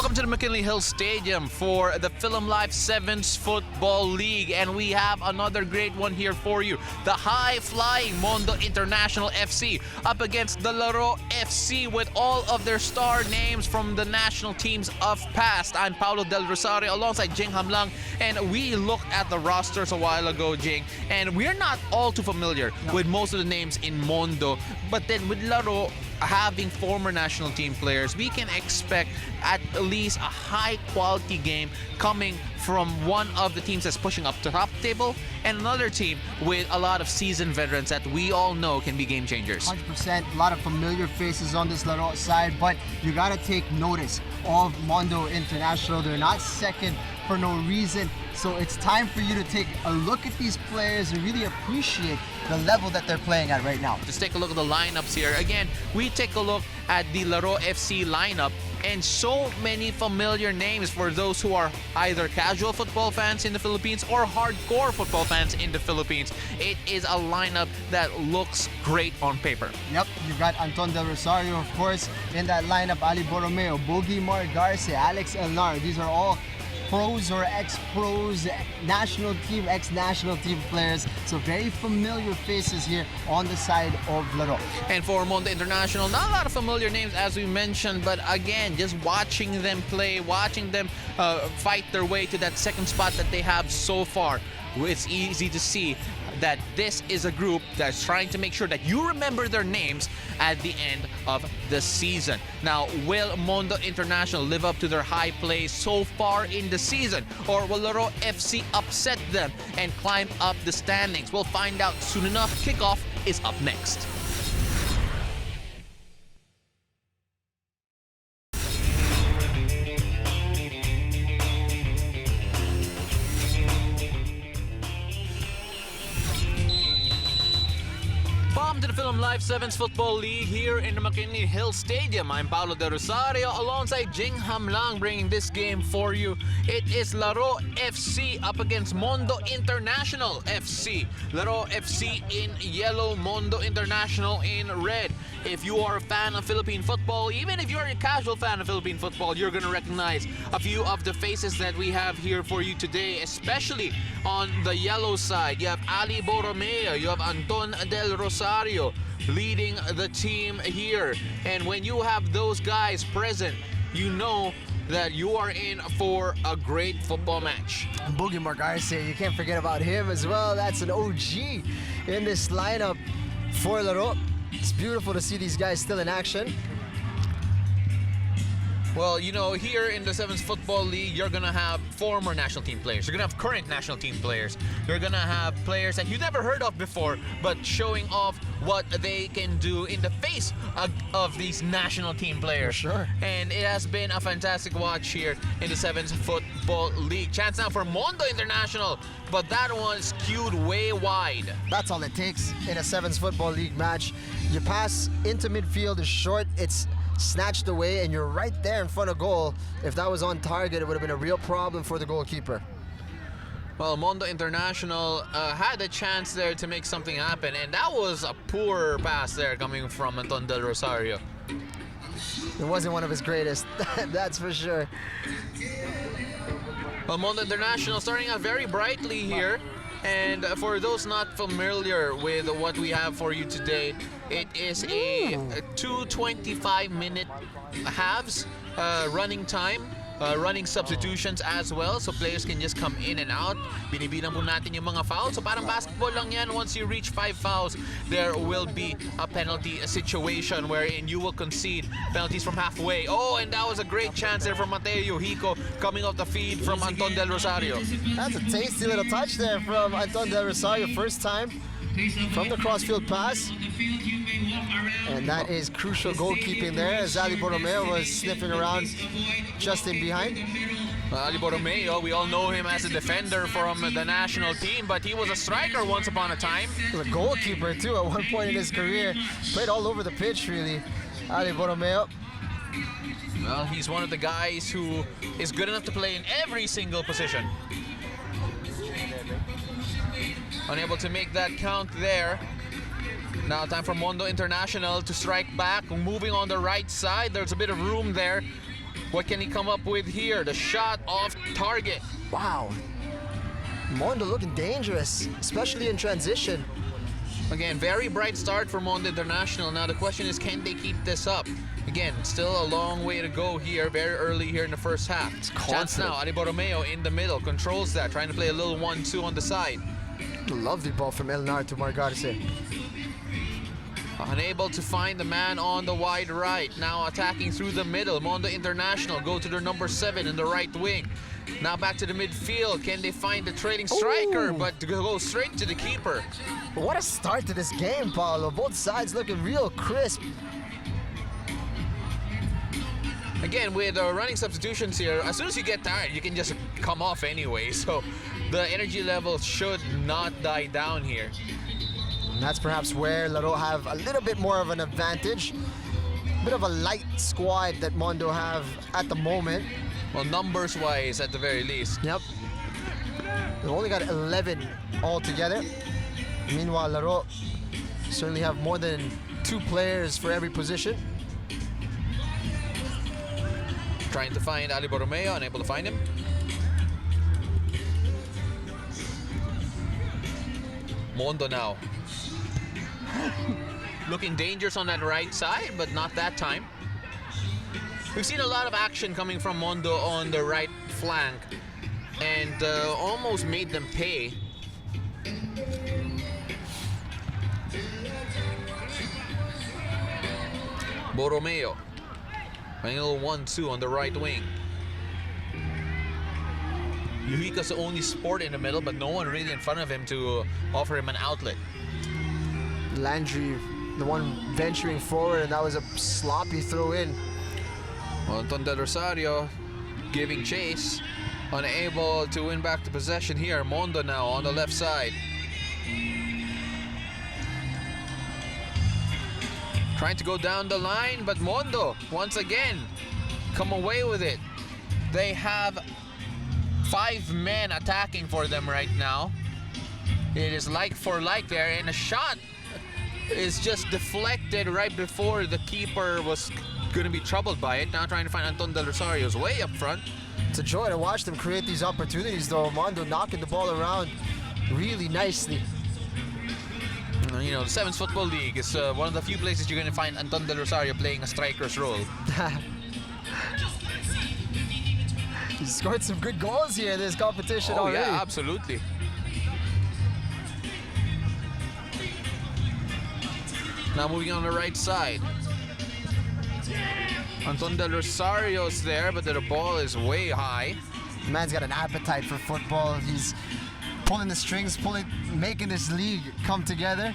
Welcome to the McKinley Hill Stadium for the Philam Live 7's Football League, and we have another great one here for you. The high-flying Mondo International FC up against the Laro FC with all of their star names from the national teams of past. I'm Paulo Del Rosario alongside Jing Hamlang, and we looked at the rosters a while ago, Jing, and we're not all too familiar with most of the names in Mondo, but then with Laro having former national team players, we can expect at least a high-quality game coming from one of the teams that's pushing up to top table and another team with a lot of seasoned veterans that we all know can be game changers. 100%, a lot of familiar faces on this Laro side, but you gotta take notice of Mondo International. They're not second for no reason, so it's time for you to take a look at these players and really appreciate the level that they're playing at right now. Just take a look at the lineups here. Again, we take a look at the Laro FC lineup, and so many familiar names for those who are either casual football fans in the Philippines or hardcore football fans in the Philippines. It is a lineup that looks great on paper. Yep, you've got Anton Del Rosario, of course, in that lineup. Ali Borromeo, Bogie Margarce, Alex Elnar. These are all pros or ex-pros, national team, ex-national team players. So very familiar faces here on the side of Laro. And for Mondo International, not a lot of familiar names as we mentioned, but again, just watching them play, watching them fight their way to that second spot that they have so far, it's easy to see that this is a group that's trying to make sure that you remember their names at the end of the season. Now, will Mondo International live up to their high play so far in the season, or will Laro FC upset them and climb up the standings? We'll find out soon enough. Kickoff is up next. Welcome to the Philam Live 7's Football League here in the McKinley Hill Stadium. I'm Paulo De Rosario alongside Jing Hamlang bringing this game for you. It is Laro FC up against Mondo International FC. Laro FC in yellow, Mondo International in red. If you are a fan of Philippine football, even if you're a casual fan of Philippine football, you're going to recognize a few of the faces that we have here for you today, especially on the yellow side. You have Ali Borromeo, you have Anton Del Rosario leading the team here. And when you have those guys present, you know that you are in for a great football match. Bogie Margarce, you can't forget about him as well. That's an OG in this lineup for Laro. It's beautiful to see these guys still in action. Well, you know, here in the 7's Football League, you're going to have former national team players. You're going to have current national team players. You're going to have players that you never heard of before, but showing off what they can do in the face of these national team players. Sure. And it has been a fantastic watch here in the 7's Football League. Chance now for Mondo International, but that one skewed way wide. That's all it takes in a 7's Football League match. Your pass into midfield is short, it's snatched away, and you're right there in front of goal. If that was on target, it would have been a real problem for the goalkeeper. Well, Mondo International had a chance there to make something happen, and that was a poor pass there coming from Anton Del Rosario. It wasn't one of his greatest, that's for sure. Well, Mondo International starting out very brightly here. And for those not familiar with what we have for you today, it is a 2:25-minute halves running time. Running substitutions as well, so players can just come in and out. Binibilang po natin yung mga fouls. So parang basketball lang yan. Once you reach 5 fouls, there will be a penalty situation wherein you will concede penalties from halfway. Oh, and that was a great chance there from Mateo Hico coming off the feed from Anton Del Rosario. That's a tasty little touch there from Anton Del Rosario, first time from the crossfield pass. And that is crucial goalkeeping there, as Ali Borromeo was sniffing around just in behind. Ali Borromeo, we all know him as a defender from the national team, but he was a striker once upon a time. He was a goalkeeper too at one point in his career. Played all over the pitch, really, Ali Borromeo. Well, he's one of the guys who is good enough to play in every single position. Unable to make that count there. Now time for Mondo International to strike back. Moving on the right side, there's a bit of room there What can he come up with here? The shot off target. Wow. Mondo looking dangerous, especially in transition. Again, very bright start for Mondo International. Now the question is, can they keep this up? Again, still a long way to go here, very early here in the first half. Chance now, Ali Borromeo in the middle, controls that, trying to play a little 1-2 on the side. Lovely ball from Elnar to Margarse. Unable to find the man on the wide right. Now attacking through the middle. Mondo International go to their number 7 in the right wing. Now back to the midfield. Can they find the trailing striker? Ooh. But to go straight to the keeper. What a start to this game, Paolo. Both sides looking real crisp. Again, with running substitutions here, as soon as you get tired, you can just come off anyway. So the energy level should not die down here. And that's perhaps where Laro have a little bit more of an advantage. Bit of a light squad that Mondo have at the moment. Well, numbers-wise, at the very least. Yep. They've only got 11 altogether. Meanwhile, Laro certainly have more than 2 players for every position. Trying to find Ali Borromeo, unable to find him. Mondo now. Looking dangerous on that right side, but not that time. We've seen a lot of action coming from Mondo on the right flank and almost made them pay. Borromeo. Playing a little 1-2 on the right wing. Yuhika's the only sport in the middle, but no one really in front of him to offer him an outlet. Landry, the one venturing forward, and that was a sloppy throw in. Well, Anton Del Rosario giving chase. Unable to win back the possession here. Mondo now on the left side. Trying to go down the line, but Mondo, once again, come away with it. They have 5 men attacking for them right now. It is like for like there, and a shot is just deflected right before the keeper was going to be troubled by it. Now trying to find Anton Del Rosario's way up front. It's a joy to watch them create these opportunities, though. Mondo knocking the ball around really nicely. You know, the 7's Football League is one of the few places you're going to find Anton Del Rosario playing a striker's role. He scored some good goals here in this competition already. Yeah, absolutely. Now moving on the right side. Anton Del Rosario's there, but the ball is way high. The man's got an appetite for football. He's pulling the strings, making this league come together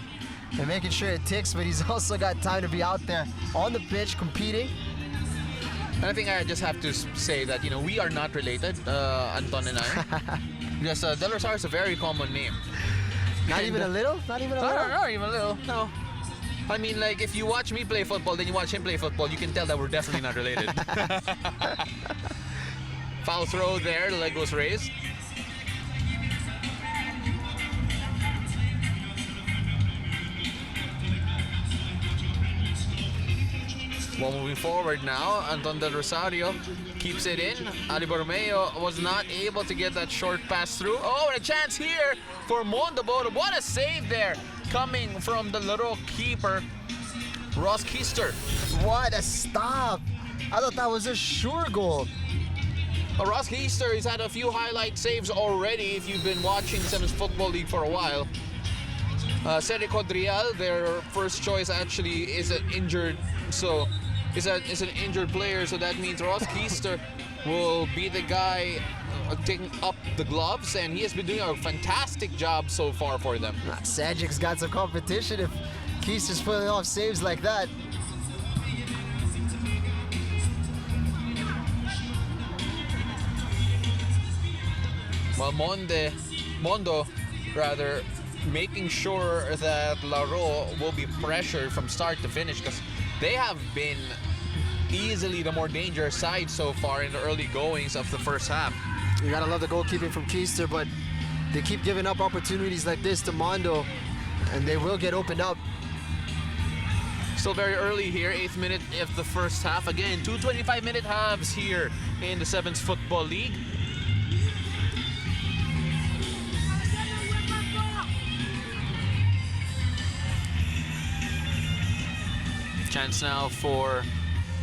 and making sure it ticks, but he's also got time to be out there on the pitch competing. And I think I just have to say that, you know, we are not related, Anton and I. Because Del Rosario is a very common name. Not even a little? Not even a little? Not even a little, no. I mean, like, if you watch me play football, then you watch him play football, you can tell that we're definitely not related. Foul throw there, the leg was raised. Well, moving forward now, Anton Del Rosario keeps it in. Ali Borromeo was not able to get that short pass through. Oh, and a chance here for Mondo. What a save there coming from the Laro keeper, Ross Keister. What a stop! I thought that was a sure goal. Ross Keister has had a few highlight saves already if you've been watching 7's Football League for a while. Cedric Codrial, their first choice, actually is an injured, so is an injured player, so that means Ross Keister will be the guy taking up the gloves, and he has been doing a fantastic job so far for them. Cedric's got some competition if Keister's pulling off saves like that. Well, Mondo, making sure that Laro will be pressured from start to finish, because they have been easily the more dangerous side so far in the early goings of the first half. You gotta love the goalkeeping from Keister, but they keep giving up opportunities like this to Mondo, and they will get opened up. Still very early here, 8th minute of the first half. Again, 2 25-minute halves here in the 7's Football League. Chance now for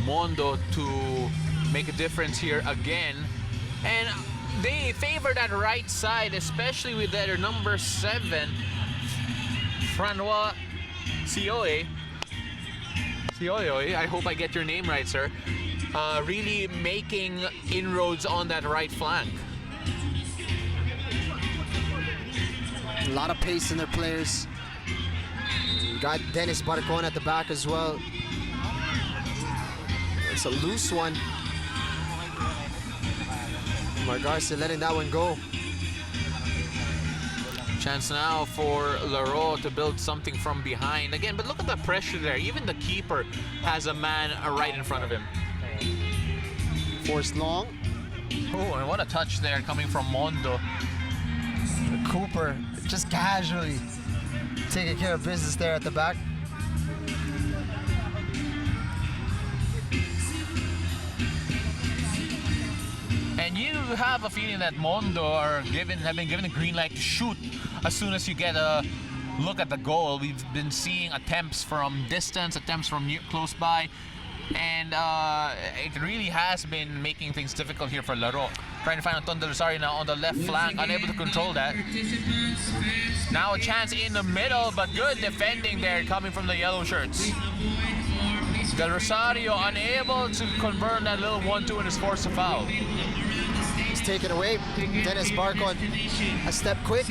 Mondo to make a difference here again. And they favor that right side, especially with their number 7, Francois Sioe. I hope I get your name right, sir. Really making inroads on that right flank. A lot of pace in their players. Got Dennis Barcon at the back as well. It's a loose one. Margarcia letting that one go. Chance now for Laro to build something from behind again, but look at the pressure there. Even the keeper has a man right in front of him. Forced long. Oh, and what a touch there coming from Mondo. Cooper just casually taking care of business there at the back. And you have a feeling that Mondo have been given a green light to shoot as soon as you get a look at the goal. We've been seeing attempts from distance, attempts from close by, and it really has been making things difficult here for Laro. Trying to find Anton Del Rosario now on the left flank, unable to control that. Now a chance in the middle, but good defending there coming from the yellow shirts. Del Rosario unable to convert that little 1-2 and is forced to foul. It's taken away. Dennis Barcon a step quick.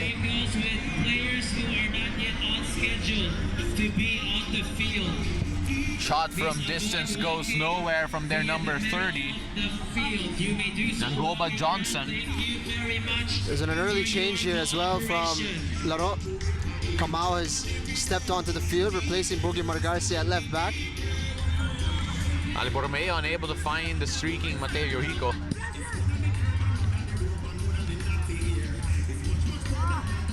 Shot from distance goes nowhere from their number 30. Nangoba Johnson. There's an early change here as well from Laro. Kamau has stepped onto the field, replacing Bogi Margarcia at left back. Alvin Palmeiro unable to find the streaking Mateo Yohiko.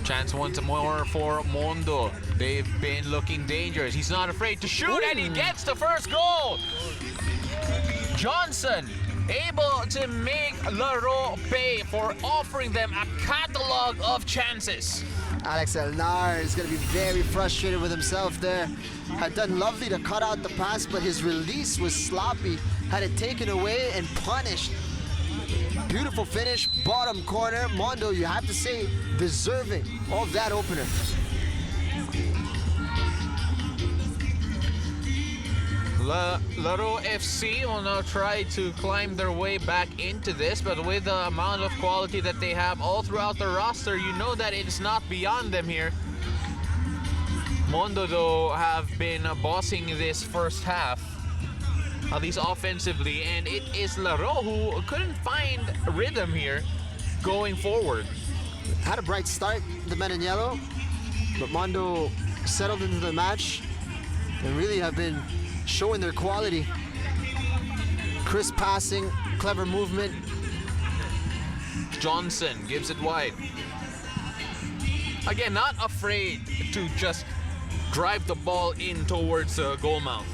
Chance once more for Mondo. They've been looking dangerous. He's not afraid to shoot, and he gets the first goal. Johnson able to make Laro pay for offering them a catalog of chances. Alex Elnar is going to be very frustrated with himself there. Had done lovely to cut out the pass, but his release was sloppy. Had it taken away and punished. Beautiful finish, bottom corner. Mondo, you have to say, deserving of that opener. Laro FC will now try to climb their way back into this, but with the amount of quality that they have all throughout the roster, you know that it's not beyond them here. Mondo, though, have been bossing this first half, at least offensively, and it is Laro who couldn't find rhythm here going forward. Had a bright start, the men in yellow, but Mondo settled into the match and really have been showing their quality. Crisp passing, clever movement. Johnson gives it wide. Again, not afraid to just drive the ball in towards the goal mouth.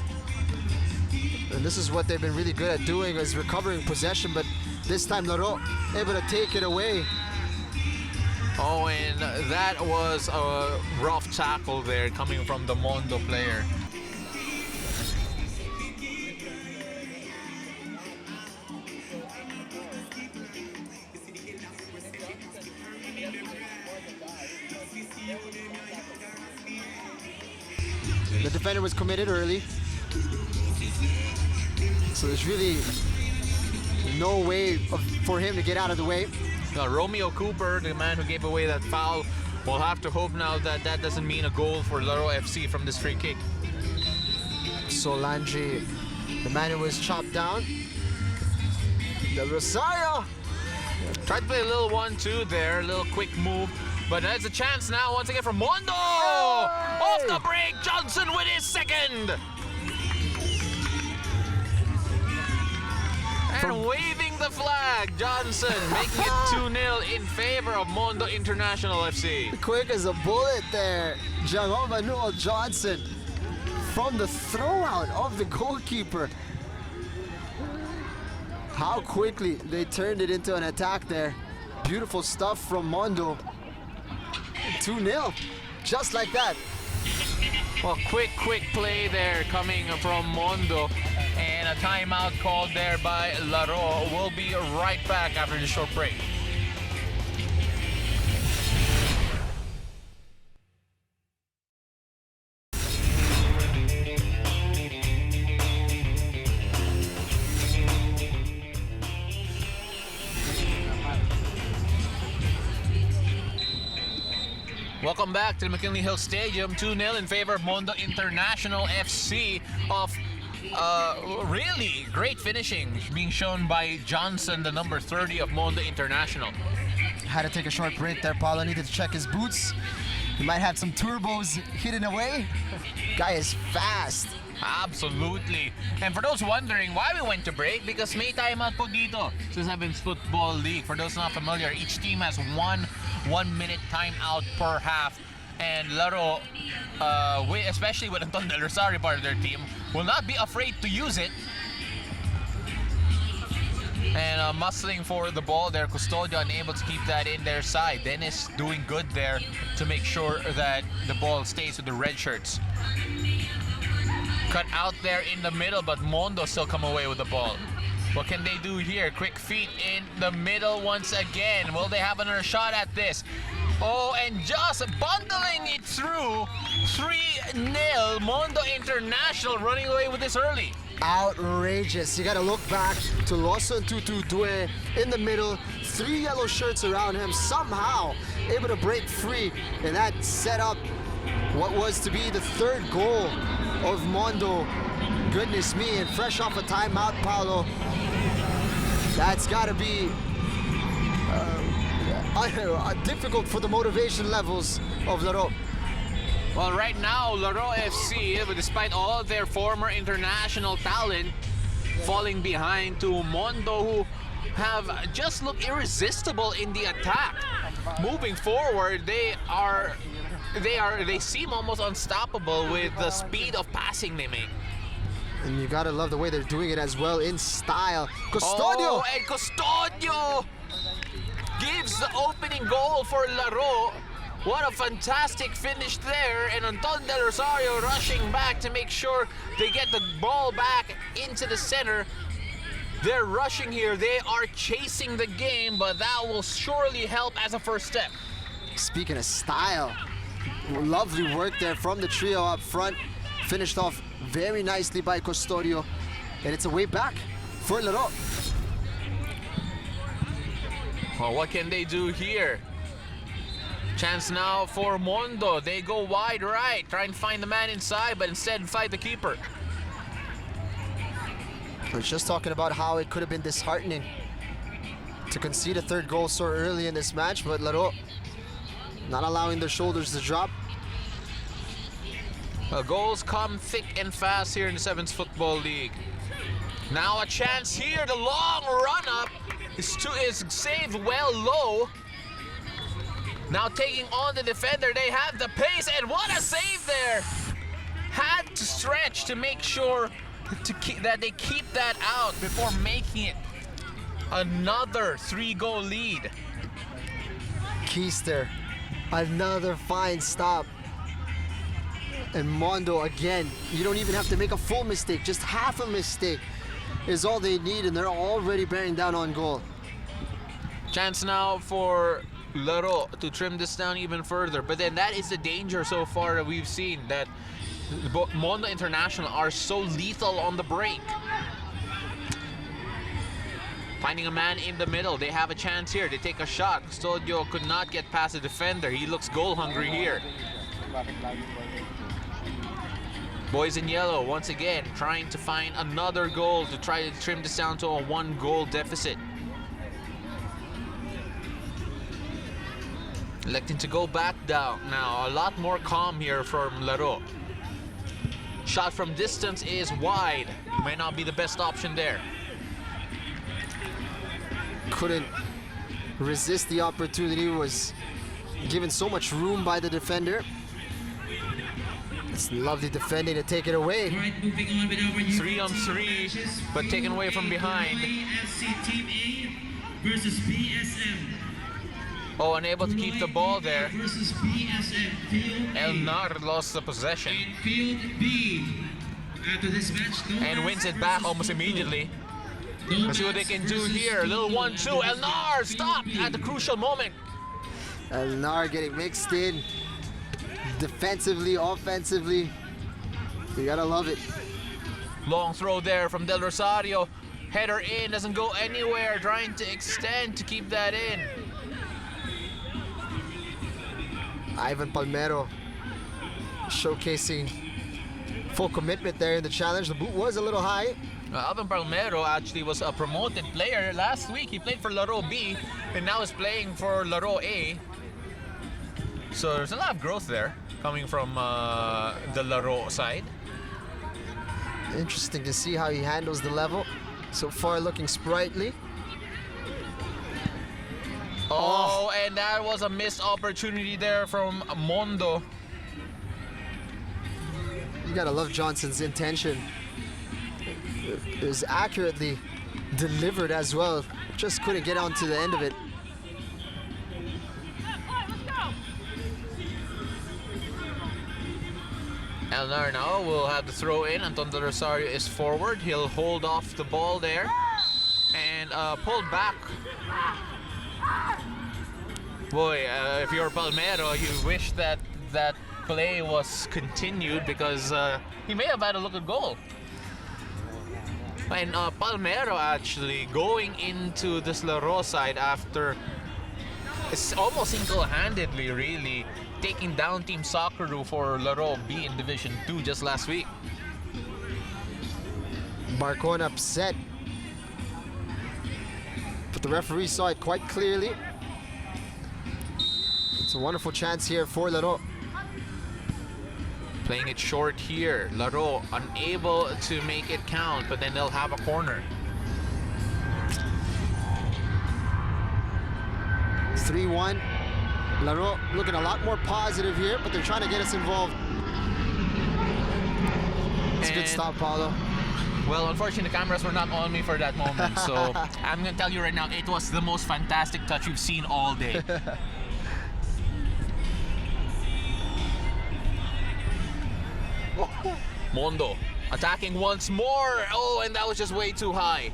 And this is what they've been really good at doing, is recovering possession, but this time Laro able to take it away. Oh, and that was a rough tackle there coming from the Mondo player. The defender was committed early, so there's really no way for him to get out of the way. Romeo Cooper, the man who gave away that foul, will have to hope now that that doesn't mean a goal for Laro FC from this free kick. Solange, the man who was chopped down. Del Rosario tried to play a little 1-2 there, a little quick move. But there's a chance now once again from Mondo! Hey! Off the break, Johnson with his second! And waving the flag, Johnson making it 2-0 in favor of Mondo International FC. Quick as a bullet there, Jehovah Newell Johnson from the throwout of the goalkeeper. How quickly they turned it into an attack there. Beautiful stuff from Mondo. 2-0, just like that. Well, quick play there coming from Mondo. And a timeout called there by Laro. We'll be right back after the short break. Welcome back to the McKinley Hill Stadium. 2-0 in favor of Mondo International FC of really great finishing being shown by Johnson, the number 30 of Mondo International. Had to take a short break there. Paulo needed to check his boots. He might have some turbos hidden away. Guy is fast. Absolutely. And for those wondering why we went to break, because may timeout po dito sa 7's Football League. For those not familiar, each team has one 1-minute timeout per half. And Laro, especially with Anton Del Rosario part of their team, will not be afraid to use it. And muscling for the ball there, Custodio unable to keep that in their side. Dennis doing good there to make sure that the ball stays with the red shirts. Cut out there in the middle, but Mondo still come away with the ball. What can they do here? Quick feet in the middle once again. Will they have another shot at this? Oh, and just bundling it through. 3-0. Mondo International running away with this early. Outrageous. You gotta look back to Lawson Tutu Due in the middle. 3 yellow shirts around him. Somehow able to break free. And that set up what was to be the 3rd goal of Mondo. Goodness me, and fresh off a timeout, Paulo. That's gotta be difficult for the motivation levels of Laro. Well, right now, Laro FC, despite all their former international talent, falling behind to Mondo, who have just looked irresistible in the attack. Moving forward, they seem almost unstoppable with the speed of passing they make. And you gotta love the way they're doing it as well, in style. Custodio! Oh, and Custodio gives the opening goal for Laro. What a fantastic finish there. And Anton Del Rosario rushing back to make sure they get the ball back into the center. They're rushing here. They are chasing the game, but that will surely help as a first step. Speaking of style, lovely work there from the trio up front. Finished off very nicely by Custodio. And it's a way back for Laro. Well, what can they do here? Chance now for Mondo. They go wide right, try and find the man inside, but instead fight the keeper. I was just talking about how it could have been disheartening to concede a 3rd goal so early in this match, but Laro not allowing their shoulders to drop. Well, goals come thick and fast here in the 7's Football League. Now a chance here. The long run-up is saved well low. Now taking on the defender. They have the pace, and what a save there. Had to stretch to make sure that they keep that out before making it another 3-goal lead. Keister, another fine stop. And Mondo again, you don't even have to make a full mistake, just half a mistake is all they need, and they're already bearing down on goal. Chance now for Laro to trim this down even further, but then that is the danger so far that we've seen, that Mondo International are so lethal on the break. Finding a man in the middle, they have a chance here. They take a shot. Custodio could not get past the defender. He looks goal hungry here. Boys in yellow once again trying to find another goal to try to trim this down to a 1-goal deficit. Electing to go back down now. A lot more calm here from Laro. Shot from distance is wide. May not be the best option there. Couldn't resist the opportunity, was given so much room by the defender. It's lovely defending to take it away. Alright, moving on with our new 3-on-3, but taken away from behind. FC Team A versus BSM. Oh, unable to keep the ball there. Versus BSM. Field A. Elnar lost the possession In Field B. After this match, no and wins it back almost immediately. Let's see what they can do here. Little 1-2. Elnar stopped at the crucial moment. Elnar getting mixed in defensively, offensively. You gotta love it. Long throw there from Del Rosario. Header in, doesn't go anywhere. Trying to extend to keep that in. Alvin Palmeiro showcasing full commitment there in the challenge. The boot was a little high. Alvin Palmeiro actually was a promoted player last week. He played for Laro B and now is playing for Laro A. So there's a lot of growth there coming from the Laro side. Interesting to see how he handles the level. So far looking sprightly. Oh, and that was a missed opportunity there from Mondo. You gotta love Johnson's intention. It was accurately delivered as well. Just couldn't get onto the end of it. Elnar now will have the throw in. Anton Del Rosario is forward. He'll hold off the ball there and pull back. Boy, if you're Palmeiro, you wish that that play was continued because he may have had a look at goal. And Palmeiro actually going into this Laro side after it's almost single-handedly really taking down Team Socceroo for Laro B in Division 2 just last week. Marcon upset, but the referee saw it quite clearly. It's a wonderful chance here for Laro. Playing it short here. Laro unable to make it count, but then they'll have a corner. 3-1. Laro looking a lot more positive here, but they're trying to get us involved. It's a good stop, Paulo. Well, unfortunately, the cameras were not on me for that moment, so I'm going to tell you right now, it was the most fantastic touch we've seen all day. Mondo attacking once more. Oh, and that was just way too high.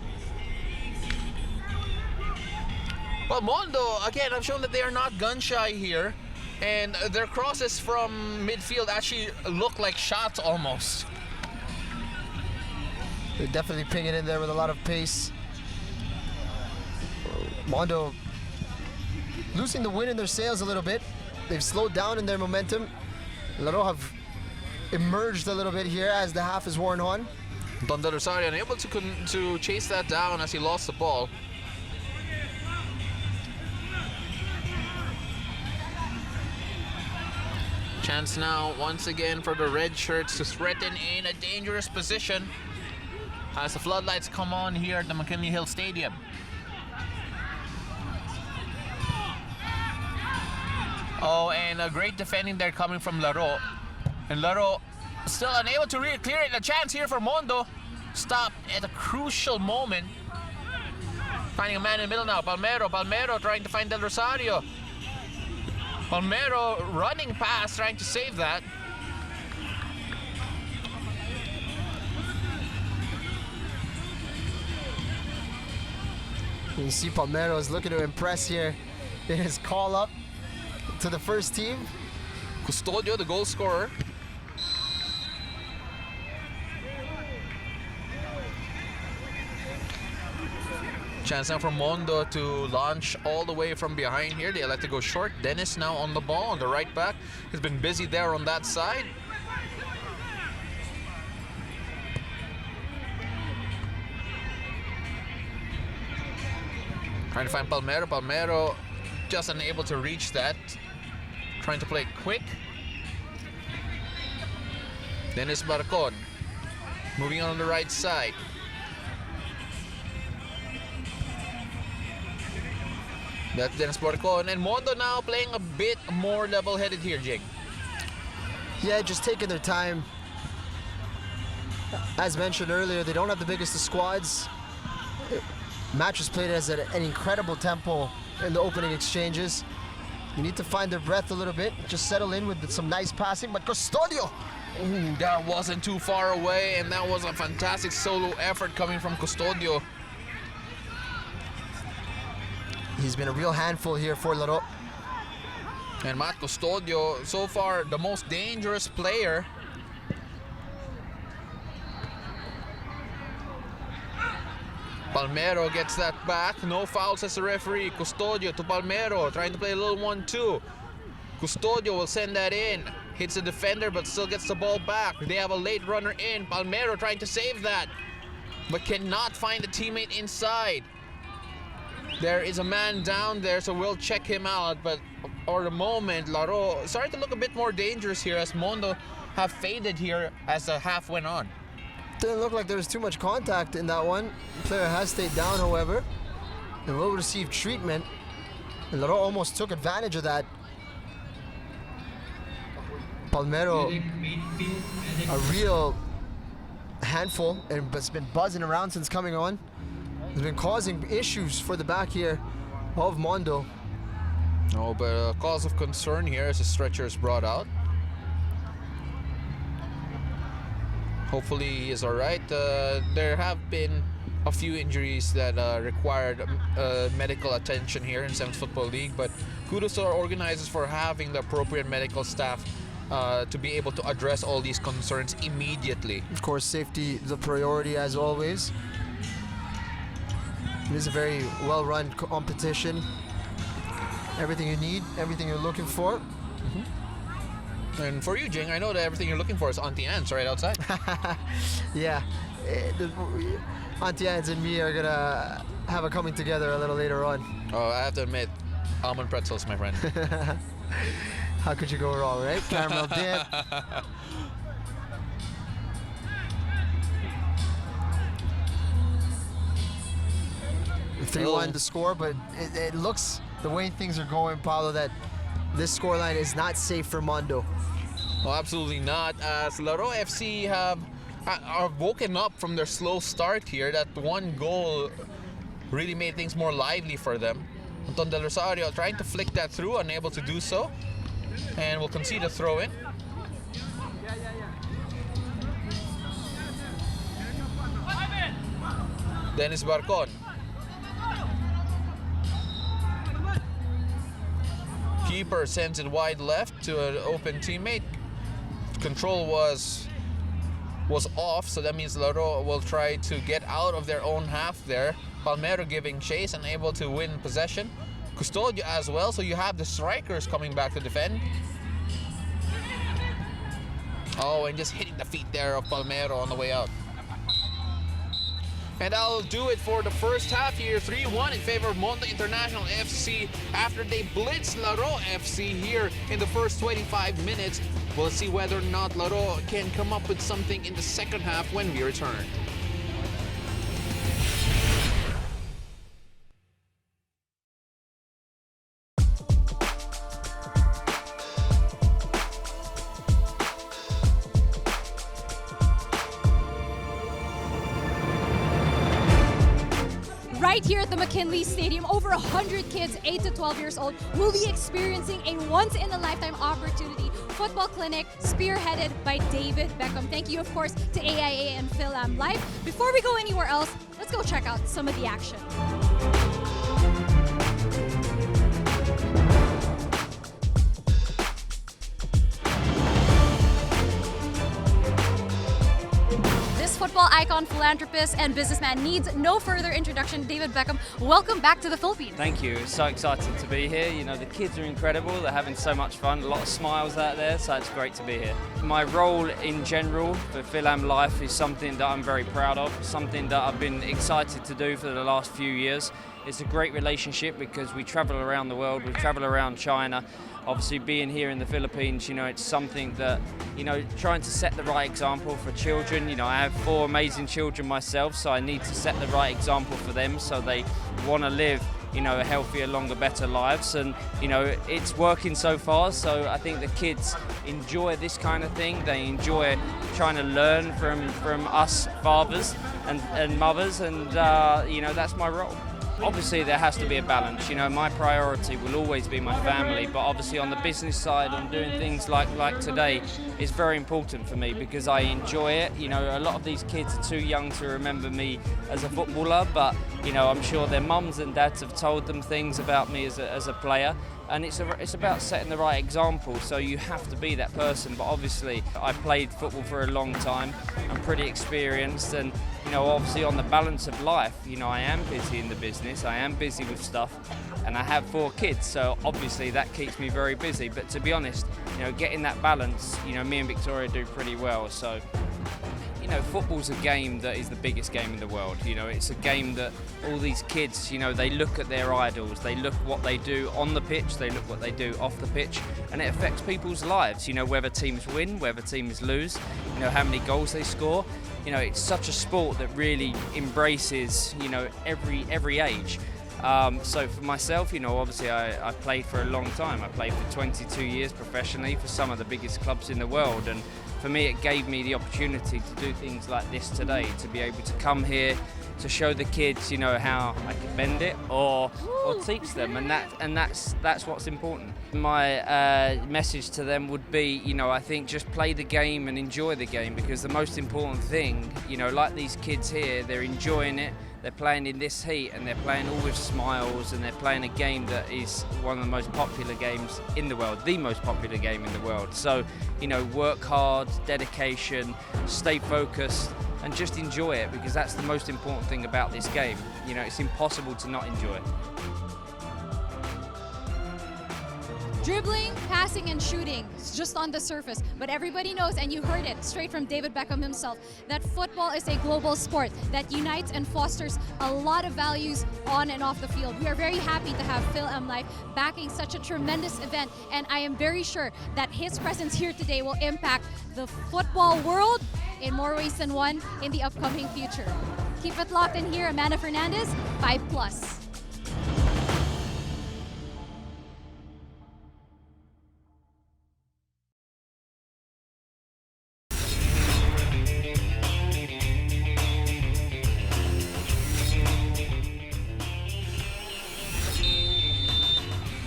Well, Mondo, again, I've shown that they are not gun-shy here. And their crosses from midfield actually look like shots almost. They're definitely pinging in there with a lot of pace. Mondo losing the wind in their sails a little bit. They've slowed down in their momentum. Laro have emerged a little bit here as the half is worn on. Don Del Rosario unable to chase that down as he lost the ball. Chance now once again for the red shirts to threaten in a dangerous position as the floodlights come on here at the McKinley Hill Stadium. Oh, and a great defending there coming from Laro. And Laro still unable to really clear it. A chance here for Mondo. Stopped at a crucial moment. Finding a man in the middle now. Palmeiro trying to find Del Rosario. Palmeiro running past, trying to save that. You see Palmeiro is looking to impress here in his call up to the first team. Custodio, the goal scorer. Chance now for Mondo to launch all the way from behind here. They elect to go short. Dennis now on the ball on the right back. He's been busy there on that side. Trying to find Palmeiro. Palmeiro just unable to reach that. Trying to play quick. Dennis Barcon moving on the right side. That's Dennis Barcon, and Mondo now playing a bit more level-headed here, Jake. Yeah, just taking their time. As mentioned earlier, they don't have the biggest of squads. Match was played as an incredible tempo in the opening exchanges. You need to find their breath a little bit, just settle in with some nice passing, but Custodio! Ooh, that wasn't too far away, and that was a fantastic solo effort coming from Custodio. He's been a real handful here for Laro. And Matt Custodio, so far the most dangerous player. Palmeiro gets that back. No foul, says the referee. Custodio to Palmeiro, trying to play a little 1-2. Custodio will send that in. Hits the defender, but still gets the ball back. They have a late runner in. Palmeiro trying to save that, but cannot find a teammate inside. There is a man down there, so we'll check him out. But for the moment, Laro started to look a bit more dangerous here as Mondo have faded here as the half went on. Didn't look like there was too much contact in that one. The player has stayed down, however, and will receive treatment. And Laro almost took advantage of that. Palmeiro, a real handful, and has been buzzing around since coming on. Has been causing issues for the back here of Mondo. No, but a cause of concern here as a stretcher is brought out. Hopefully he is all right. There have been a few injuries that required medical attention here in 7's Football League, but kudos to our organizers for having the appropriate medical staff to be able to address all these concerns immediately. Of course, safety is a priority as always. It is a very well-run competition. Everything you need, everything you're looking for. And for you, Jing, I know that everything you're looking for is Auntie Anne's right outside. Yeah, Auntie Anne's and me are gonna have a coming together a little later on. Oh, I have to admit, almond pretzels, my friend. How could you go wrong, right? Caramel dip. 3-1 the score, but it looks, the way things are going, Paulo, that this scoreline is not safe for Mondo. Well, absolutely not. As Laro FC are woken up from their slow start here. That one goal really made things more lively for them. Anton Del Rosario trying to flick that through, unable to do so, and will concede a throw in. Dennis Barcon. Keeper sends it wide left to an open teammate. Control was off, so that means Laro will try to get out of their own half there. Palmeiro giving chase and able to win possession. Custodio as well, so you have the strikers coming back to defend. Oh, and just hitting the feet there of Palmeiro on the way out. And that'll do it for the first half here, 3-1 in favor of Mondo International FC after they blitzed Laro FC here in the first 25 minutes. We'll see whether or not Laro can come up with something in the second half when we return. Right here at the McKinley Stadium, over 100 kids 8 to 12 years old will be experiencing a once-in-a-lifetime opportunity football clinic spearheaded by David Beckham. Thank you, of course, to AIA and Philam Life. Before we go anywhere else, let's go check out some of the action. Football icon, philanthropist, and businessman needs no further introduction. David Beckham, welcome back to the Philippines. Thank you. It's so excited to be here. You know, the kids are incredible. They're having so much fun. A lot of smiles out there, so it's great to be here. My role in general for Philam Life is something that I'm very proud of, something that I've been excited to do for the last few years. It's a great relationship because we travel around the world, we travel around China. Obviously being here in the Philippines, you know, it's something that, you know, trying to set the right example for children. You know, I have 4 amazing children myself, so I need to set the right example for them so they want to live you know, healthier, longer, better lives. And, you know, it's working so far. So I think the kids enjoy this kind of thing. They enjoy trying to learn from us fathers and mothers. And, you know, that's my role. Obviously, there has to be a balance. You know, my priority will always be my family, but obviously on the business side and doing things like today is very important for me because I enjoy it. You know, a lot of these kids are too young to remember me as a footballer, but, you know, I'm sure their mums and dads have told them things about me as a player. And it's about setting the right example, so you have to be that person. But obviously, I played football for a long time. I'm pretty experienced, and, you know, obviously on the balance of life, you know, I am busy in the business, I am busy with stuff, and I have 4 kids, so obviously that keeps me very busy. But to be honest, you know, getting that balance, you know, me and Victoria do pretty well. So, you know, football's a game that is the biggest game in the world. You know, it's a game that all these kids, you know, they look at their idols, they look what they do on the pitch, they look what they do off the pitch, and it affects people's lives, you know, whether teams win, whether teams lose, you know, how many goals they score. You know, it's such a sport that really embraces, you know, every age. So for myself, you know, obviously I played for a long time. I played for 22 years professionally for some of the biggest clubs in the world, and for me it gave me the opportunity to do things like this today, to be able to come here to show the kids, you know, how I can bend it or teach them, and that's what's important. My message to them would be, you know, I think just play the game and enjoy the game, because the most important thing, you know, like these kids here, they're enjoying it. They're playing in this heat, and they're playing all with smiles, and they're playing a game that is one of the most popular games in the world, the most popular game in the world. So, you know, work hard, dedication, stay focused, and just enjoy it, because that's the most important thing about this game. You know, it's impossible to not enjoy it. Dribbling, passing, and shooting is just on the surface, but everybody knows, and you heard it straight from David Beckham himself, that football is a global sport that unites and fosters a lot of values on and off the field. We are very happy to have Philam Life backing such a tremendous event, and I am very sure that his presence here today will impact the football world in more ways than one in the upcoming future. Keep it locked in here. Amanda Fernandez, 5+.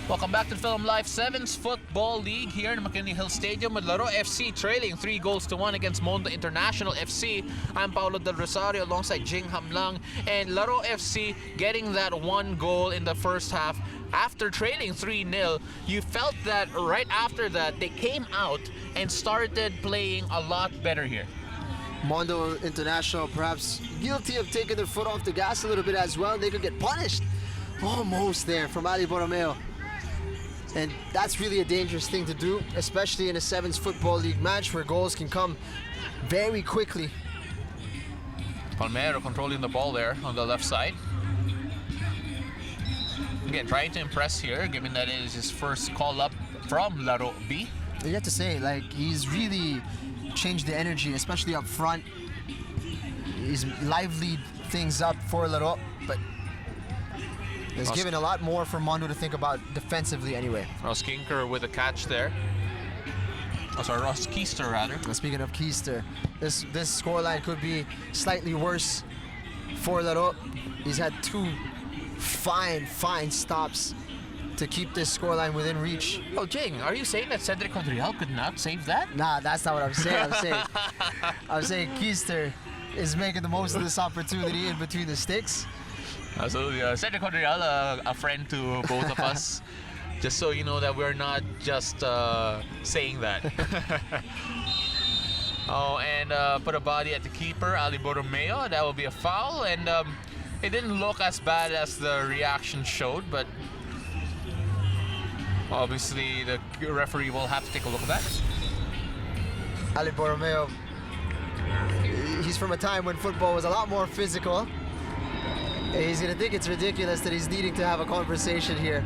Welcome back to Philam Live 7's Football League here in McKinley Hill Stadium with Laro FC trailing 3-1 against Mondo International FC. I'm Paulo Del Rosario alongside Jingham Lang, and Laro FC getting that 1 goal in the first half after trailing 3-0. You felt that right after that they came out and started playing a lot better here. Mondo International perhaps guilty of taking their foot off the gas a little bit as well. They could get punished almost there from Alvin Palmeiro. And that's really a dangerous thing to do, especially in a 7's Football League match where goals can come very quickly. Palmeiro controlling the ball there on the left side. Again, trying to impress here, given that it is his first call up from Laro B. You have to say, like, he's really changed the energy, especially up front. He's livelied things up for Laro, but it's given a lot more for Mondo to think about defensively anyway. Ross Kinker with a catch there. Oh, sorry, Ross Keister rather. Speaking of Keister, this scoreline could be slightly worse for Laro. He's had 2 fine stops to keep this scoreline within reach. Oh, Jing, are you saying that Cedric Contrial could not save that? Nah, that's not what I'm saying. I'm saying Keister is making the most of this opportunity in between the sticks. Cedric Contrial, a friend to both of us. Just so you know that we're not just saying that. Oh, and put a body at the keeper, Ali Borromeo. That will be a foul, and it didn't look as bad as the reaction showed, but obviously the referee will have to take a look at that. Ali Borromeo, he's from a time when football was a lot more physical. He's gonna think it's ridiculous that he's needing to have a conversation here.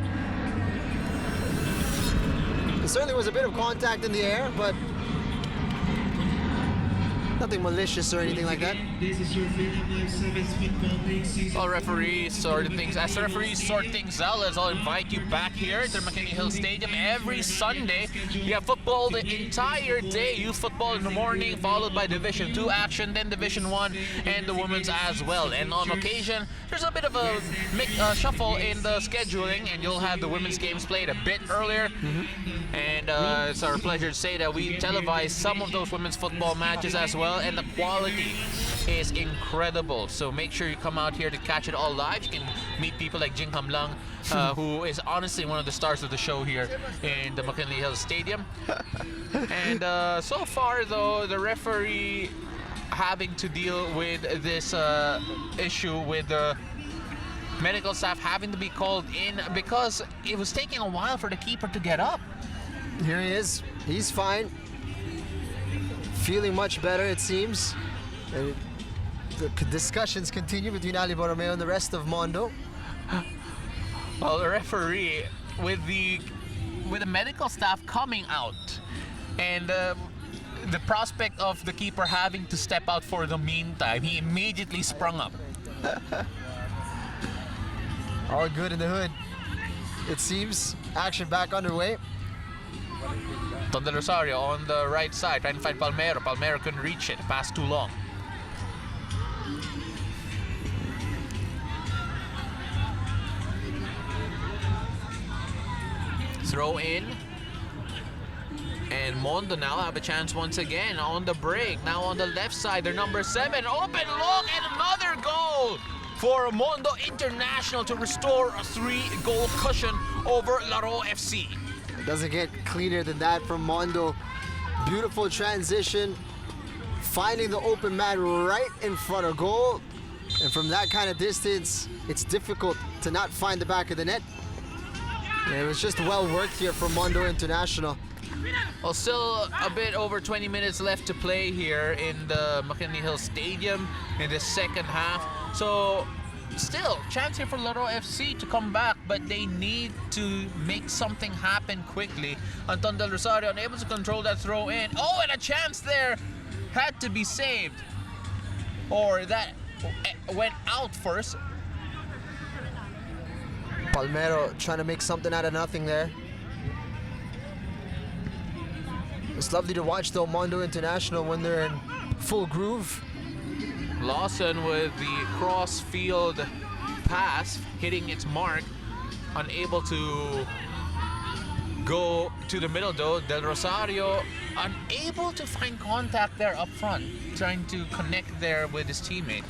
There certainly was a bit of contact in the air, but Nothing malicious or anything like that. This is your Philam Live 7's Football League season. Well, referees sort things. As referees sort things out, let's all invite you back here to the McKinney Hill Stadium every Sunday. We have football the entire day. Youth football in the morning, followed by Division 2 action, then Division 1, and the women's as well. And on occasion, there's a bit of a shuffle in the scheduling, and you'll have the women's games played a bit earlier. And it's our pleasure to say that we televise some of those women's football matches as well, and the quality is incredible. So make sure you come out here to catch it all live. You can meet people like Jing Ham Lang, who is honestly one of the stars of the show here in the McKinley Hill Stadium. And so far, though, the referee having to deal with this issue with the medical staff having to be called in because it was taking a while for the keeper to get up. Here he is. He's fine. Feeling much better, it seems. The discussions continue between Ali Borromeo and the rest of Mondo. Well, the referee, with the medical staff coming out, and the prospect of the keeper having to step out for the meantime, he immediately sprung up. All good in the hood. It seems. Action back underway. Tondo Rosario on the right side, trying to find Palmeiro. Palmeiro couldn't reach it. Pass too long. Throw in. And Mondo now have a chance once again on the break. Now on the left side, their number 7. Open look and another goal for Mondo International to restore a 3-goal cushion over Laro FC. It doesn't get cleaner than that from Mondo. Beautiful transition. Finding the open man right in front of goal. And from that kind of distance, it's difficult to not find the back of the net. And it was just well worked here from Mondo International. Well, still a bit over 20 minutes left to play here in the McKinley Hill Stadium in the second half. So, still, chance here for Laro FC to come back, but they need to make something happen quickly. Anton Del Rosario unable to control that throw in. Oh, and a chance there had to be saved. Or that went out first. Palmeiro trying to make something out of nothing there. It's lovely to watch though Mondo International when they're in full groove. Lawson with the cross-field pass hitting its mark, unable to go to the middle though. Del Rosario unable to find contact there up front, trying to connect there with his teammate.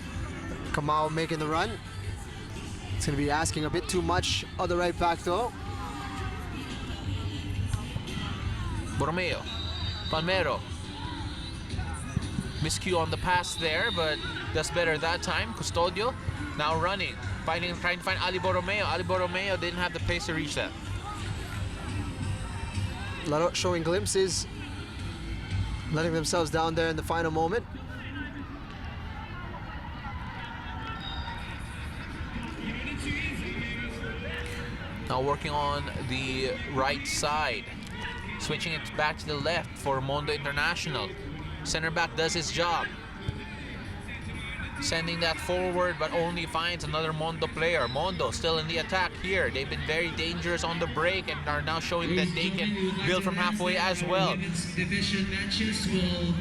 Kamau making the run. It's going to be asking a bit too much of the right back though. Borromeo, Palmeiro. Miscue on the pass there, but does better that time. Custodio now running, trying to find Ali Borromeo. Ali Borromeo didn't have the pace to reach that. Laro showing glimpses, letting themselves down there in the final moment. Now working on the right side, switching it back to the left for Mondo International. Center back does his job. Sending that forward, but only finds another Mondo player. Mondo still in the attack here. They've been very dangerous on the break and are now showing that they can build from halfway as well. Division matches will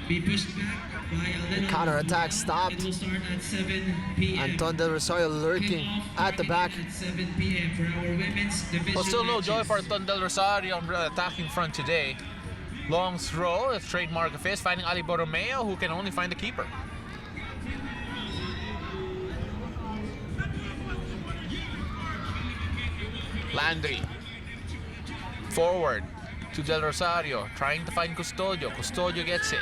be pushed back by a little. Counter-attack stopped. It will start at 7 p.m. Anton Del Rosario lurking at the back. At 7 p.m. for our women's division Well, still no matches. joy for Anton Del Rosario on the attacking front today. Long throw, a trademark of his, finding Ali Borromeo, who can only find the keeper. Landry. Forward to Del Rosario, trying to find Custodio. Custodio gets it.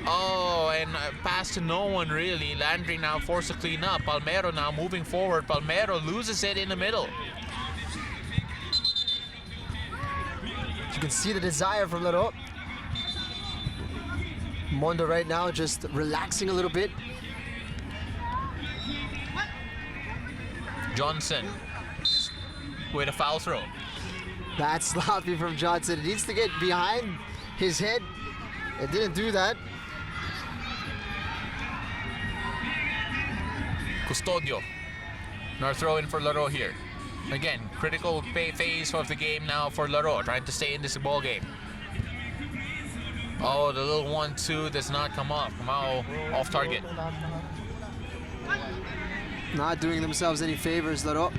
Oh, and pass to no one really. Landry now forced to clean up. Palmeiro now moving forward. Palmeiro loses it in the middle. You can see the desire from Laro. Mondo right now just relaxing a little bit. Johnson with a foul throw. That's sloppy from Johnson. He needs to get behind his head It didn't do that. Custodio. Another throw in for Laro here. Again, critical phase of the game now for Laro, trying to stay in this ball game. Oh, the little 1-2 does not come off. Kamau off target. Not doing themselves any favors, Laro.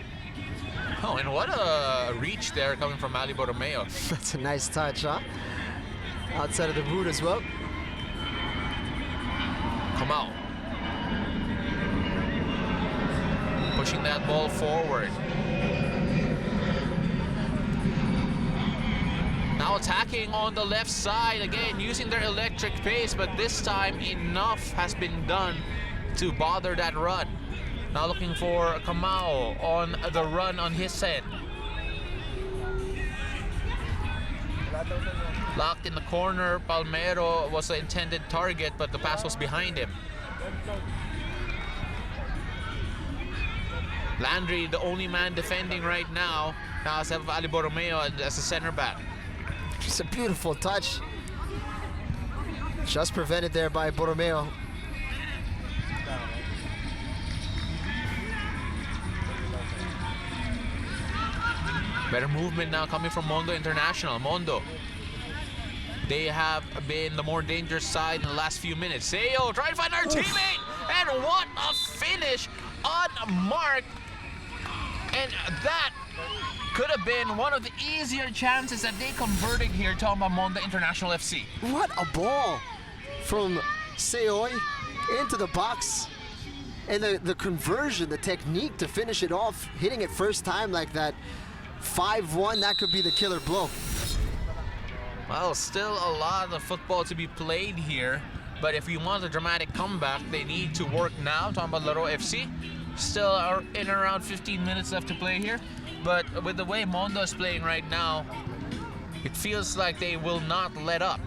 Oh, and what a reach there coming from Ali Borromeo. That's a nice touch, huh? Outside of the boot as well. Kamau. Pushing that ball forward. Now attacking on the left side, again using their electric pace, but this time enough has been done to bother that run. Now looking for Kamau on the run on his end. Locked in the corner, Palmeiro was the intended target, but the pass was behind him. Landry, the only man defending right now. Now has Ali Borromeo as a center back. Just a beautiful touch. Just prevented there by Borromeo. Better movement now coming from Mondo International. Mondo. They have been the more dangerous side in the last few minutes. Sayo trying to find our teammate! And what a finish! Unmarked. And that could have been one of the easier chances that they converted here to Mondo International FC. What a ball from Seoy into the box. And the conversion, the technique to finish it off, hitting it first time like that. 5-1, that could be the killer blow. Well, still a lot of football to be played here. But if you want a dramatic comeback, they need to work now. Talking about Laro FC. Still are in around 15 minutes left to play here. But with the way Mondo is playing right now, it feels like they will not let up.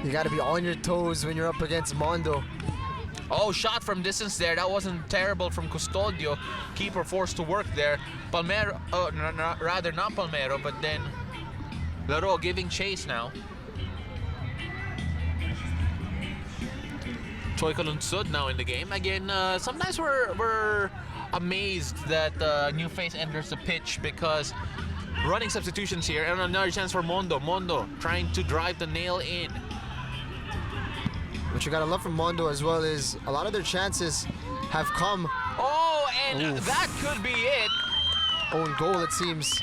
You got to be on your toes when you're up against Mondo. Oh, shot from distance there. That wasn't terrible from Custodio. Keeper forced to work there. Palmeiro, rather not Palmeiro, but then Laro giving chase now. Choi Kalunsud now in the game. Again, sometimes we're amazed that new face enters the pitch because running substitutions here. And another chance for Mondo. Mondo trying to drive the nail in. What you gotta love from Mondo as well is a lot of their chances have come. Oh, and Oof. that could be it. Own goal, it seems.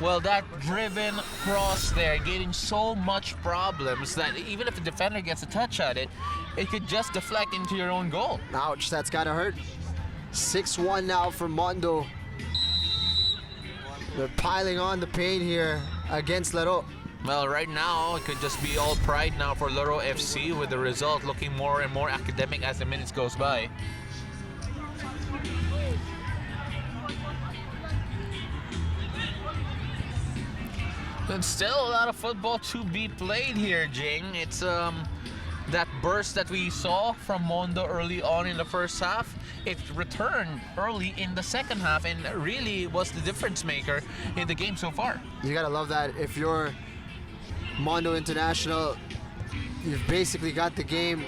Well, that driven cross there, getting so much problems that even if the defender gets a touch at it, it could just deflect into your own goal. Ouch, that's gotta hurt. 6-1 now for Mondo. They're piling on the pain here against Laro. Well, right now, it could just be all pride now for Laro FC with the result looking more and more academic as the minutes goes by. And still a lot of football to be played here, Jing. It's that burst that we saw from Mondo early on in the first half. It returned early in the second half and really was the difference maker in the game so far. You gotta love that. If you're Mondo International, you've basically got the game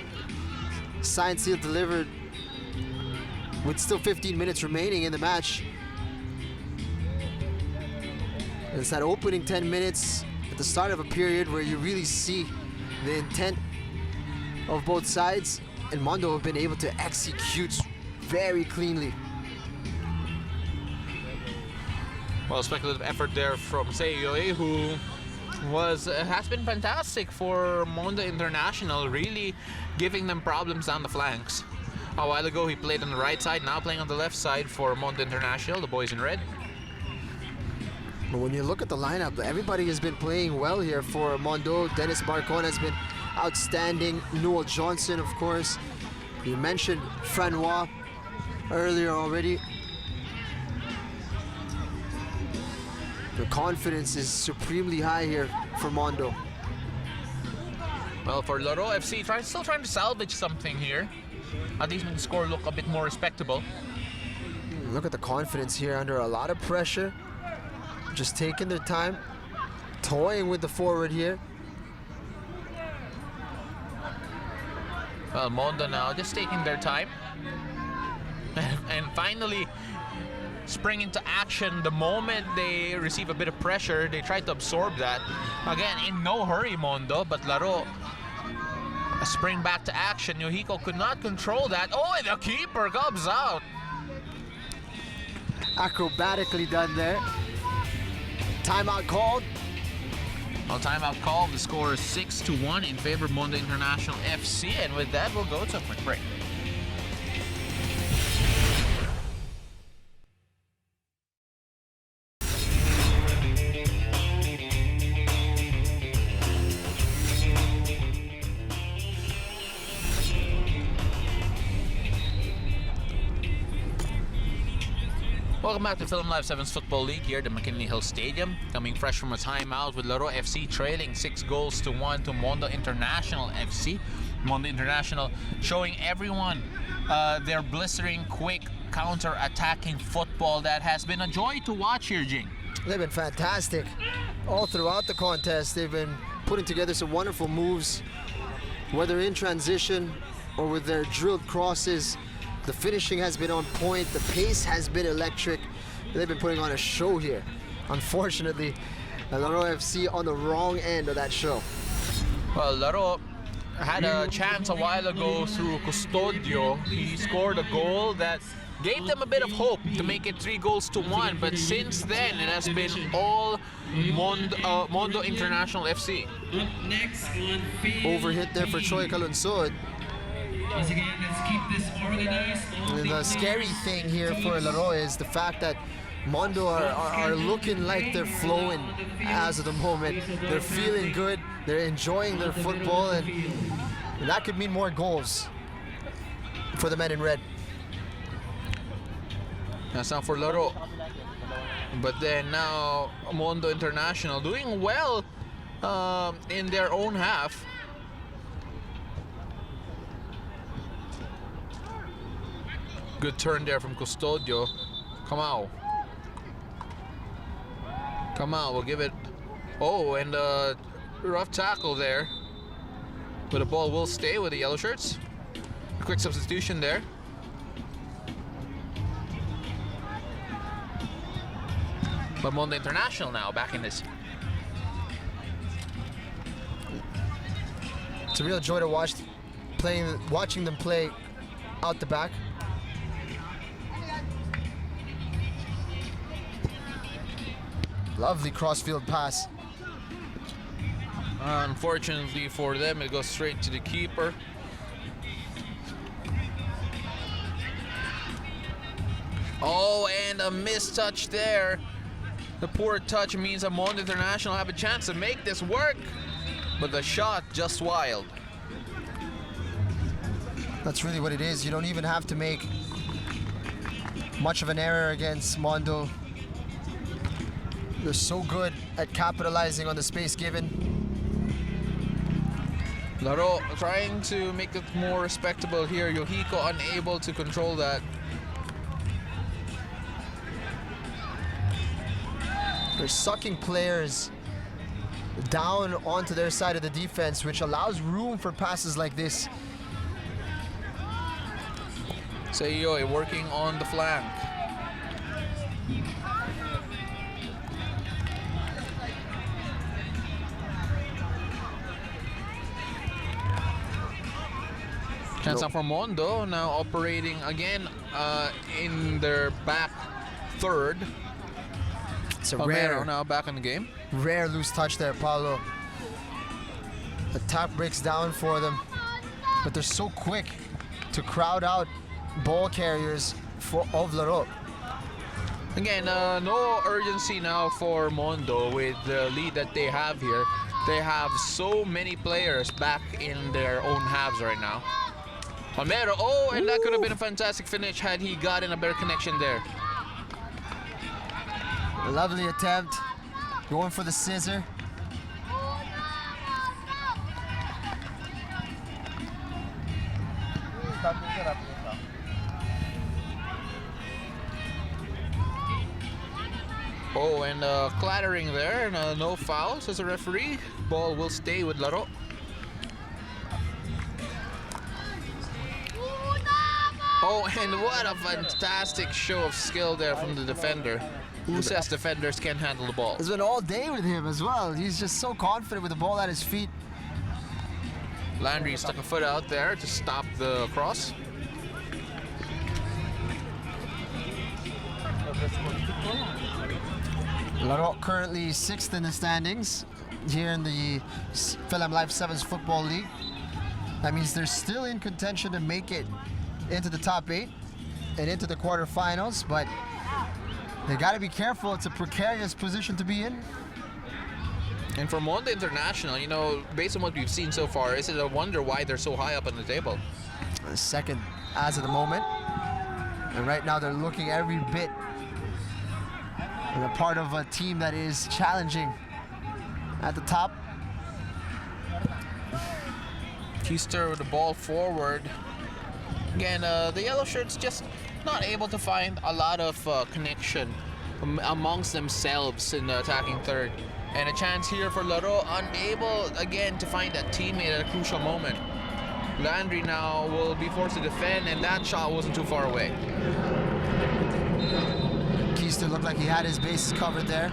signed, sealed, delivered with still 15 minutes remaining in the match. And it's that opening 10 minutes at the start of a period where you really see the intent of both sides, and Mondo have been able to execute very cleanly. Well, speculative effort there from Seyoe, who has been fantastic for Mondo International, really giving them problems down the flanks. A while ago he played on the right side, now playing on the left side for Mondo International, the boys in red. But when you look at the lineup, everybody has been playing well here for Mondo. Dennis Marcon has been outstanding. Noel Johnson, of course. You mentioned Franois earlier already. The confidence is supremely high here for Mondo. Well, for Laro FC, still trying to salvage something here. At least make the score look a bit more respectable. Look at the confidence here under a lot of pressure. Just taking their time. toying with the forward here. Well, Mondo now just taking their time. And finally spring into action the moment they receive a bit of pressure. They try to absorb that. Again, in no hurry, Mondo, but Laro spring back to action. Yohiko could not control that. Oh, and the keeper comes out. Acrobatically done there. Timeout called. Well, timeout call. The score is 6-1 in favor of Mondo International FC. And with that, we'll go to a quick break. Welcome back to Philam Live 7's Football League here at the McKinley Hill Stadium. Coming fresh from a timeout with Laro FC trailing 6-1 to Mondo International FC. Mondo International showing everyone their blistering, quick, counter-attacking football that has been a joy to watch here, Jing. They've been fantastic all throughout the contest. They've been putting together some wonderful moves, whether in transition or with their drilled crosses. The finishing has been on point. The pace has been electric. They've been putting on a show here. Unfortunately, Laro FC on the wrong end of that show. Well, Laro had a chance a while ago through Custodio. He scored a goal that gave them a bit of hope to make it 3-1. But since then, it has been all Mondo International FC. Up next on field. Overhit there for Troy Calunsod. Once again, let's keep this organized. And the scary thing here for Laro is the fact that Mondo are looking like they're flowing as of the moment. They're feeling good. They're enjoying their football, and that could mean more goals for the men in red. That's not for Laro. But then now Mondo International doing well in their own half. Good turn there from Custodio. Kamau, we'll give it. Oh, and a rough tackle there. But the ball will stay with the yellow shirts. A quick substitution there. But Mondo International now back in this. It's a real joy to watching them play out the back. Lovely crossfield pass. Unfortunately for them, it goes straight to the keeper. Oh, and a missed touch there. The poor touch means that Mondo International have a chance to make this work, but the shot just wild. That's really what it is. You don't even have to make much of an error against Mondo. They're so good at capitalizing on the space given. Laro trying to make it more respectable here. Yohiko unable to control that. They're sucking players down onto their side of the defense, which allows room for passes like this. Seiyo working on the flank. Chance out for Mondo, now operating again in their back third. It's a Palmeiro now back in the game. rare loose touch there, Paulo. The tap breaks down for them, but they're so quick to crowd out ball carriers of Laro. Again, no urgency now for Mondo with the lead that they have here. They have so many players back in their own halves right now. Palmeiro, oh, and that could have been a fantastic finish had he gotten a better connection there. A lovely attempt, going for the scissor. Oh, and clattering there. No foul, says the referee. Ball will stay with Laro. Oh, and what a fantastic show of skill there from the defender. Who says defenders can't handle the ball? It's been all day with him as well. He's just so confident with the ball at his feet. Landry stuck a foot out there to stop the cross. Laro currently 6th in the standings here in the Philam Life 7's Football League. That means they're still in contention to make it into the top 8 and into the quarterfinals, but they got to be careful. It's a precarious position to be in. And for Mondo International, you know, based on what we've seen so far, is it a wonder why they're so high up on the table? Second as of the moment. And right now they're looking every bit. They're a part of a team that is challenging at the top. Keister with the ball forward. Again, the yellow shirts just not able to find a lot of connection amongst themselves in the attacking third. And a chance here for Laro, unable again to find that teammate at a crucial moment. Landry now will be forced to defend, and that shot wasn't too far away. Keister looked like he had his bases covered there.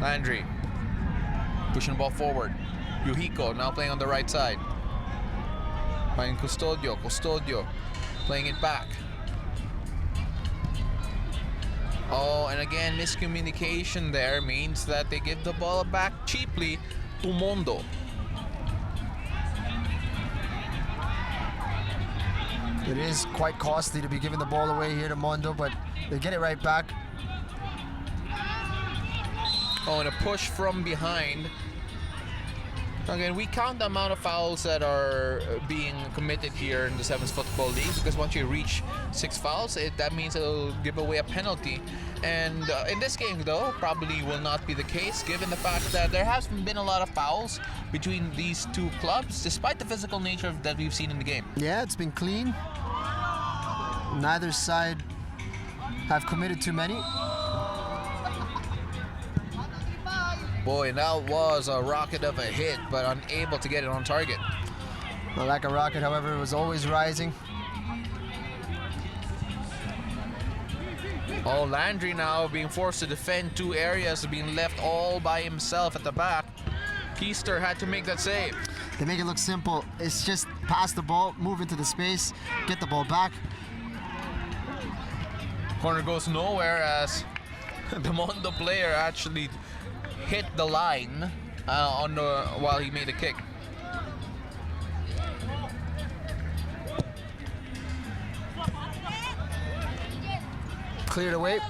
Landry pushing the ball forward. Yuhiko now playing on the right side. Finding Custodio. Custodio playing it back. Oh, and again, miscommunication there means that they give the ball back cheaply to Mondo. It is quite costly to be giving the ball away here to Mondo, but they get it right back. Oh, and a push from behind. Again, we count the amount of fouls that are being committed here in the 7's Football League, because once you reach 6 fouls, that means it'll give away a penalty. And in this game, though, probably will not be the case, given the fact that there hasn't been a lot of fouls between these two clubs, despite the physical nature that we've seen in the game. Yeah, it's been clean. Neither side have committed too many. Boy, that was a rocket of a hit, but unable to get it on target. Well, like a rocket, however, it was always rising. Oh, Landry now being forced to defend 2 areas, being left all by himself at the back. Keister had to make that save. They make it look simple. It's just pass the ball, move into the space, get the ball back. Corner goes nowhere as the Mondo player actually hit the line while he made a kick. Cleared away.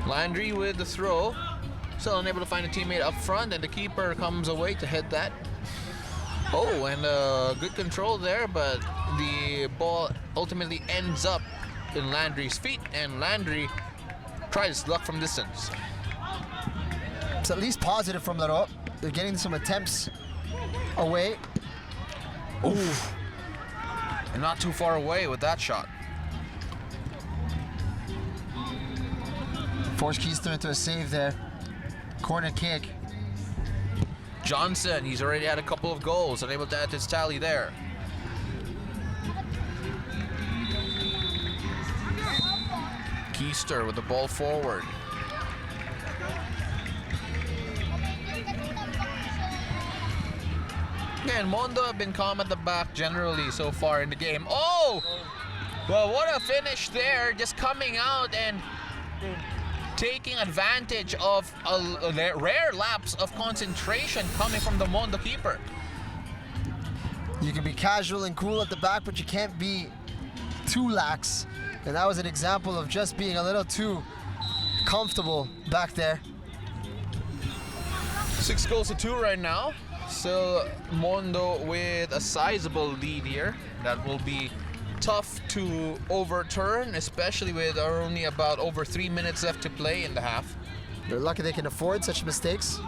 Landry with the throw. Still unable to find a teammate up front, and the keeper comes away to head that. Oh, and good control there, but the ball ultimately ends up in Landry's feet, and Landry tries luck from distance. It's at least positive from Laro. They're getting some attempts away. Oof. And not too far away with that shot. Forced Keister into a save there. Corner kick. Johnson, he's already had a couple of goals, unable to add to his tally there. Keister with the ball forward. Again, Mondo have been calm at the back generally so far in the game. Oh! Well, what a finish there, just coming out and taking advantage of a rare lapse of concentration coming from the Mondo keeper. You can be casual and cool at the back, but you can't be too lax. And that was an example of just being a little too comfortable back there. 6-2 right now. Still Mondo with a sizable lead here. That will be tough to overturn, especially with only about over 3 minutes left to play in the half. They're lucky they can afford such mistakes.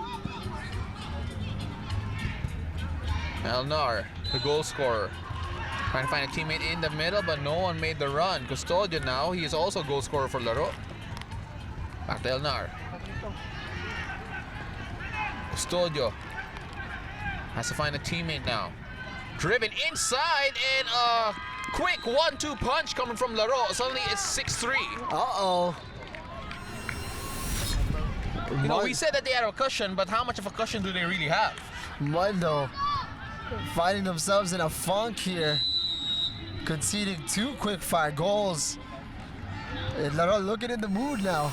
Elnar the goal scorer. Trying to find a teammate in the middle, but no one made the run. Custodio now, he is also goal scorer for Laro. Back to Elnar. Custodio has to find a teammate now. Driven inside, and a quick 1-2 punch coming from Laro. Suddenly it's 6-3. Uh-oh. You know, we said that they had a cushion, but how much of a cushion do they really have? Mondo finding themselves in a funk here, conceding 2 quick-fire goals. And Laro looking in the mood now.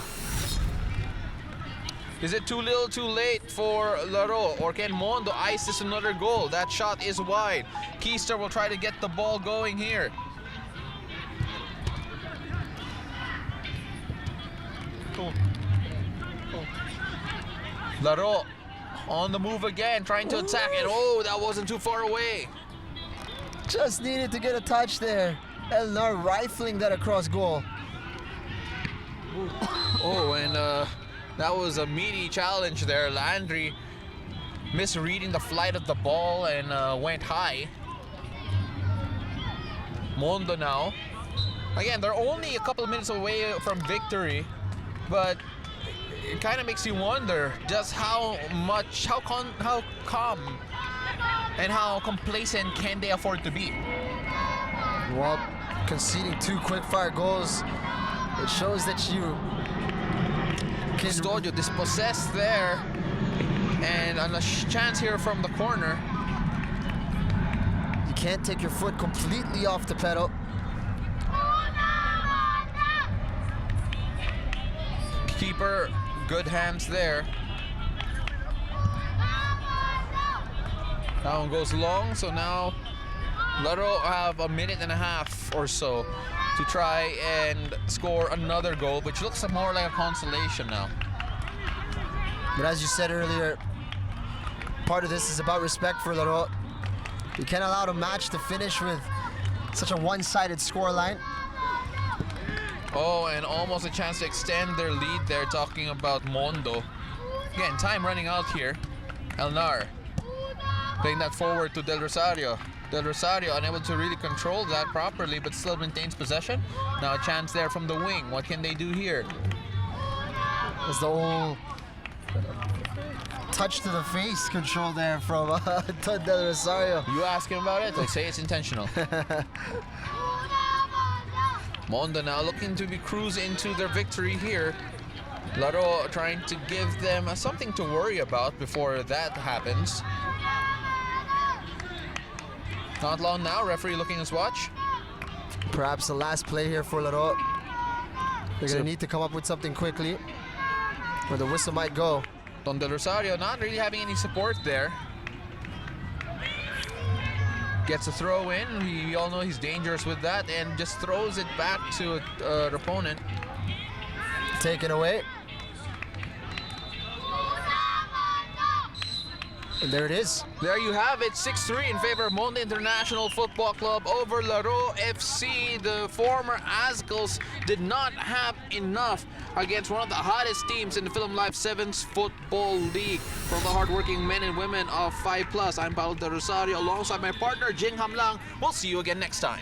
Is it too little too late for Laro, or can Mondo ice this another goal? That shot is wide. Keister will try to get the ball going here. Laro on the move again, trying to attack, and oh, that wasn't too far away. Just needed to get a touch there. Elnar rifling that across goal. Oh, and that was a meaty challenge there. Landry misreading the flight of the ball and went high. Mondo now. Again, they're only a couple of minutes away from victory, but it kind of makes you wonder just how calm and how complacent can they afford to be. Well, conceding 2 quick-fire goals, it shows that you can... Custodio dispossessed there, and on a chance here from the corner. You can't take your foot completely off the pedal. Keeper, good hands there. That one goes long, so now Laro have a minute and a half or so to try and score another goal, which looks more like a consolation now. But as you said earlier, part of this is about respect for Laro. You can't allow the match to finish with such a one-sided scoreline. Oh, and almost a chance to extend their lead there, talking about Mondo. Again, time running out here. Elnar playing that forward to Del Rosario. Del Rosario unable to really control that properly, but still maintains possession. Now a chance there from the wing. What can they do here? There's the whole touch to the face control there from Del Rosario. You ask him about it, he'll say it's intentional. Mondo now looking to be cruise into their victory here. Laro trying to give them something to worry about before that happens. Not long now, referee looking at his watch. Perhaps the last play here for Laro. They're going to need to come up with something quickly, or the whistle might go. Don Del Rosario not really having any support there. Gets a throw in. We all know he's dangerous with that, and just throws it back to an opponent. Taken away. And there it is. There you have it, 6-3 in favor of Mondo International Football Club over Laro FC. The former Azkals did not have enough against one of the hottest teams in the Philam Life 7's Football League. From the hardworking men and women of 5+, I'm Paulo de Rosario alongside my partner Jing Hamlang. We'll see you again next time.